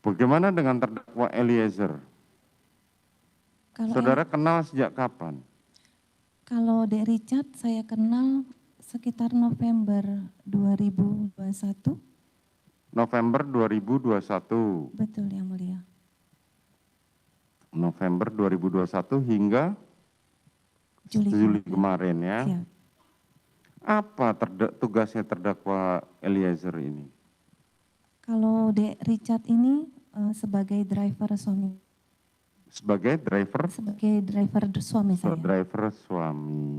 Bagaimana dengan terdakwa Eliezer? Kalau Saudara kenal sejak kapan? Kalau Dek Richard saya kenal sekitar November 2021. November 2021. Betul yang mulia. November 2021 hingga Juli kemarin ya. Siap. Apa tugasnya terdakwa Eliezer ini? Kalau Dek Richard ini sebagai driver suami. Sebagai driver? Sebagai driver suami saya. Driver suami.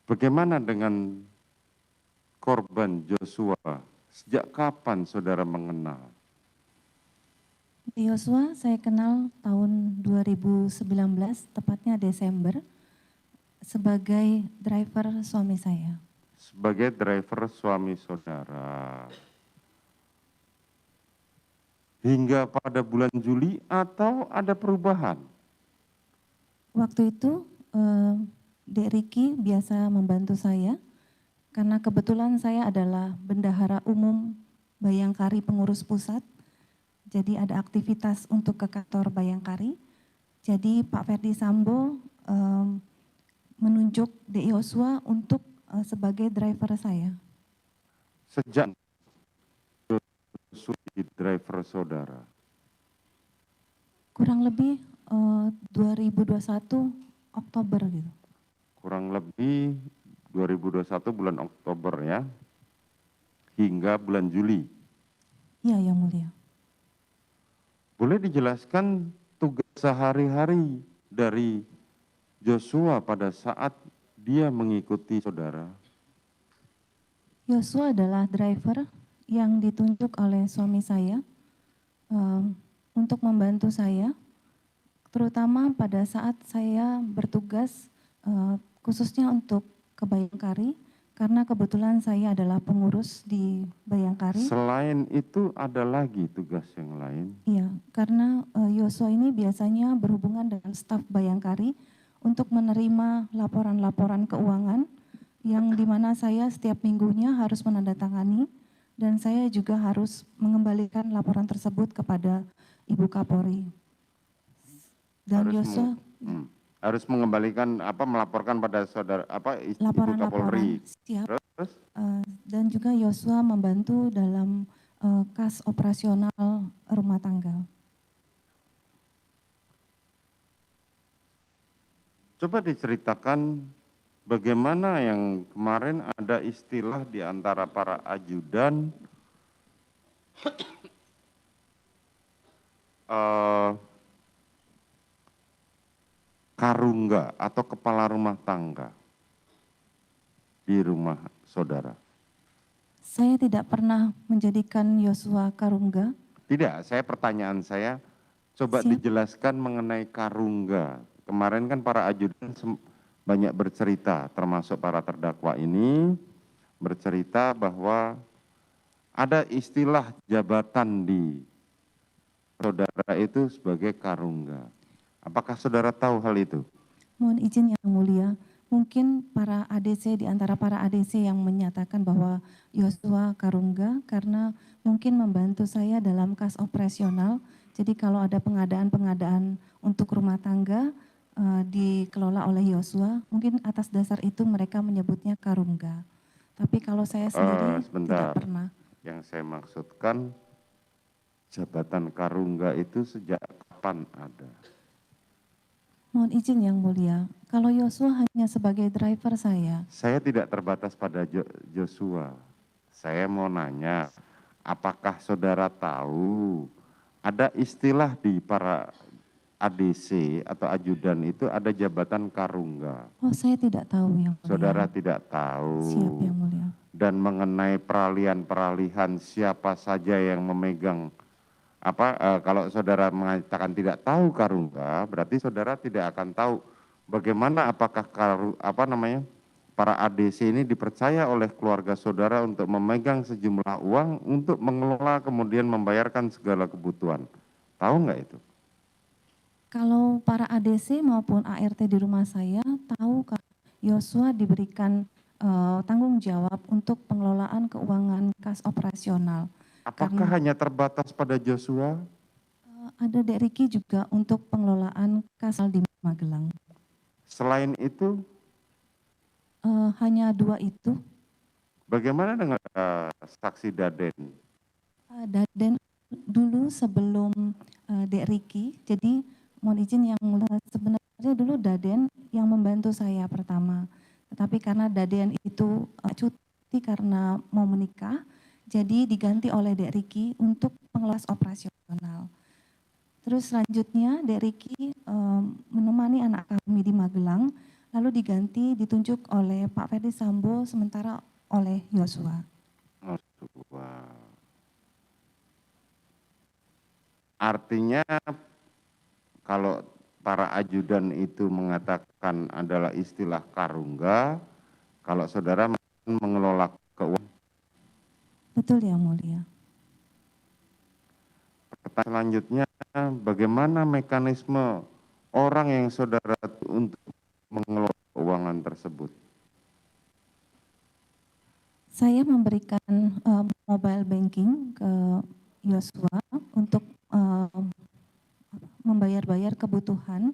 Bagaimana dengan korban Joshua? Sejak kapan saudara mengenal? Joshua saya kenal tahun 2019, tepatnya Desember, sebagai driver suami saya. Sebagai driver suami saudara. Hingga pada bulan Juli atau ada perubahan? Waktu itu Dek Riki biasa membantu saya, karena kebetulan saya adalah bendahara umum Bayangkari pengurus pusat, jadi ada aktivitas untuk ke kantor Bayangkari. Jadi Pak Ferdi Sambo menunjuk Dek Yosua untuk sebagai driver saya. Sejak Joshua driver saudara? Kurang lebih 2021 Oktober gitu. Kurang lebih 2021 bulan Oktober ya, hingga bulan Juli. Iya yang mulia. Boleh dijelaskan tugas sehari-hari dari Joshua pada saat dia mengikuti saudara? Yosua adalah driver yang ditunjuk oleh suami saya untuk membantu saya, terutama pada saat saya bertugas khususnya untuk ke Bayangkari, karena kebetulan saya adalah pengurus di Bayangkari. Selain itu ada lagi tugas yang lain? Iya, karena Yosua ini biasanya berhubungan dengan staf Bayangkari untuk menerima laporan-laporan keuangan yang dimana saya setiap minggunya harus menandatangani dan saya juga harus mengembalikan laporan tersebut kepada Ibu Kapolri. Dan Yosua harus mengembalikan melaporkan pada saudara Ibu Kapolri. Siap. Terus? Dan juga Yosua membantu dalam kas operasional rumah tangga. Coba diceritakan bagaimana yang kemarin ada istilah di antara para ajudan karungga atau kepala rumah tangga di rumah saudara. Saya tidak pernah menjadikan Yosua karungga. Tidak, pertanyaan saya coba dijelaskan mengenai karungga. Kemarin kan para ajudan banyak bercerita, termasuk para terdakwa ini bercerita bahwa ada istilah jabatan di saudara itu sebagai karungga. Apakah saudara tahu hal itu? Mohon izin yang mulia, mungkin para ADC di antara para ADC yang menyatakan bahwa Yosua karungga karena mungkin membantu saya dalam kas operasional. Jadi kalau ada pengadaan-pengadaan untuk rumah tangga dikelola oleh Yosua, mungkin atas dasar itu mereka menyebutnya karungga. Tapi kalau saya sendiri tidak pernah. Yang saya maksudkan jabatan karungga itu sejak kapan ada? Mohon izin yang mulia, kalau Yosua hanya sebagai driver saya. Saya tidak terbatas pada Joshua. Saya mau nanya, apakah saudara tahu ada istilah di para ADC atau ajudan itu ada jabatan karungga? Oh, saya tidak tahu yang mulia. Saudara tidak tahu. Siap yang mulia. Dan mengenai peralihan siapa saja yang memegang kalau saudara mengatakan tidak tahu karungga, berarti saudara tidak akan tahu bagaimana apakah para ADC ini dipercaya oleh keluarga saudara untuk memegang sejumlah uang untuk mengelola kemudian membayarkan segala kebutuhan. Tahu nggak itu? Kalau para ADC maupun ART di rumah saya tahu Yosua diberikan tanggung jawab untuk pengelolaan keuangan kas operasional. Apakah Karena hanya terbatas pada Joshua? ada Dek Riki juga untuk pengelolaan kas di Magelang. Selain itu, Hanya 2 itu. bagaimana dengan saksi Daden? Daden dulu sebelum Dek Riki, jadi mohon izin yang mulia, sebenarnya dulu Daden yang membantu saya pertama. Tetapi karena Daden itu cuti karena mau menikah, jadi diganti oleh Dek Riki untuk pengelola operasional. Terus selanjutnya Dek Riki menemani anak kami di Magelang, lalu diganti ditunjuk oleh Pak Ferdi Sambo sementara oleh Yosua. Artinya kalau para ajudan itu mengatakan adalah istilah karungga, kalau saudara mengelola keuangan. Betul yang mulia. Selanjutnya, bagaimana mekanisme orang yang saudara untuk mengelola keuangan tersebut? Saya memberikan mobile banking ke Yosua untuk membayar-bayar kebutuhan.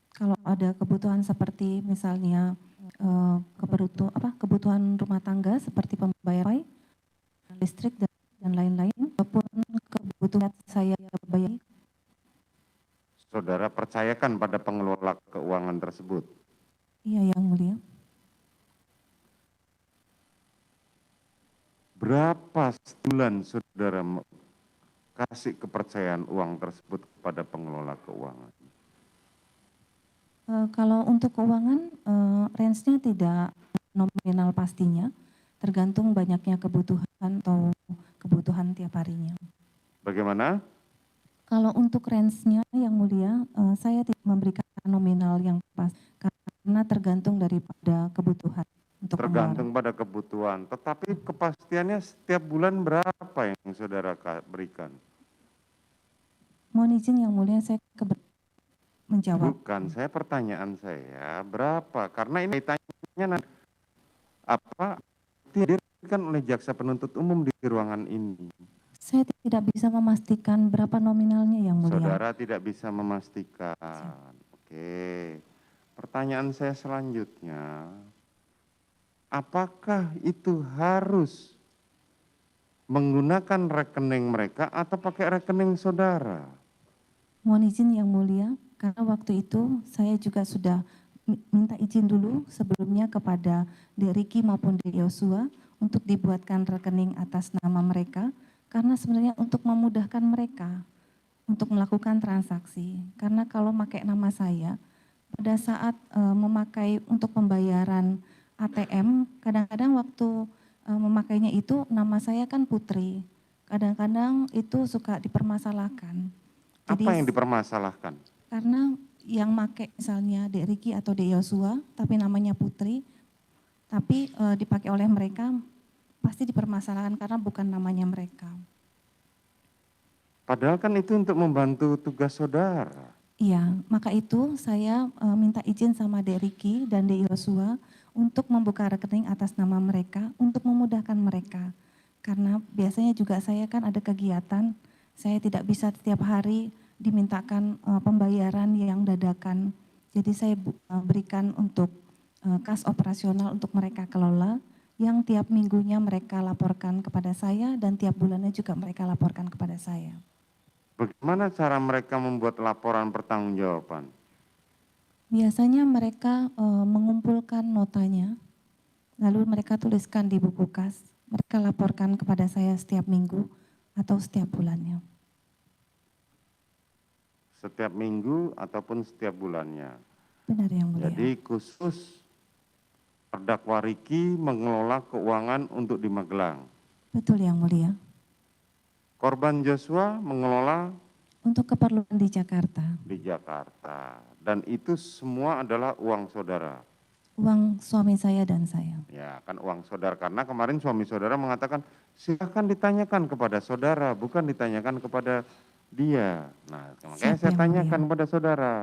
Kalau ada kebutuhan seperti misalnya kebutuhan rumah tangga seperti pembayaran listrik dan lain-lain, ataupun kebutuhan saya bayar. Saudara percayakan pada pengelola keuangan tersebut? Iya yang mulia. Berapa bulan saudara kasih kepercayaan uang tersebut kepada pengelola keuangan? Kalau untuk keuangan, range-nya tidak nominal pastinya, tergantung banyaknya kebutuhan atau kebutuhan tiap harinya. Bagaimana? Kalau untuk range-nya yang mulia, saya tidak memberikan nominal yang pas, karena tergantung daripada kebutuhan untuk Tergantung pengeluaran. pada kebutuhan, tetapi kepastiannya setiap bulan berapa yang saudara berikan? Mohon izin yang mulia, saya menjawab. Bukan, pertanyaan saya berapa? Karena ini tanya apa dihadirkan oleh jaksa penuntut umum di ruangan ini. Saya tidak bisa memastikan berapa nominalnya yang mulia. Saudara tidak bisa memastikan. Oke. Pertanyaan saya selanjutnya, apakah itu harus menggunakan rekening mereka atau pakai rekening saudara? Mohon izin yang mulia, karena waktu itu saya juga sudah minta izin dulu sebelumnya kepada Dek Riki maupun Dek Yosua untuk dibuatkan rekening atas nama mereka, karena sebenarnya untuk memudahkan mereka untuk melakukan transaksi. Karena kalau pakai nama saya, pada saat memakai untuk pembayaran ATM, kadang-kadang waktu memakainya itu nama saya kan Putri. Kadang-kadang itu suka dipermasalahkan. Jadi, Apa yang dipermasalahkan? karena yang make misalnya Dek Riki atau Dek Yosua, tapi namanya Putri, tapi dipakai oleh mereka, pasti dipermasalahkan karena bukan namanya mereka. Padahal kan itu untuk membantu tugas saudara. Iya, maka itu saya minta izin sama Dek Riki dan Dek Yosua untuk membuka rekening atas nama mereka untuk memudahkan mereka. Karena biasanya juga saya kan ada kegiatan, saya tidak bisa setiap hari dimintakan pembayaran yang dadakan. Jadi saya berikan untuk kas operasional untuk mereka kelola, yang tiap minggunya mereka laporkan kepada saya dan tiap bulannya juga mereka laporkan kepada saya. Bagaimana cara mereka membuat laporan pertanggungjawaban? Biasanya mereka mengumpulkan notanya, lalu mereka tuliskan di buku kas, mereka laporkan kepada saya setiap minggu atau setiap bulannya. Setiap minggu ataupun setiap bulannya. Benar yang mulia. Jadi khusus terdakwa Riki mengelola keuangan untuk di Magelang. Betul yang mulia. Korban Joshua mengelola untuk keperluan di Jakarta. Di Jakarta. Dan itu semua adalah uang saudara. Uang suami saya dan saya. Ya, kan uang saudara. Karena kemarin suami saudara mengatakan, silakan ditanyakan kepada saudara, bukan ditanyakan kepada dia. Nah, makanya saya tanyakan kepada saudara.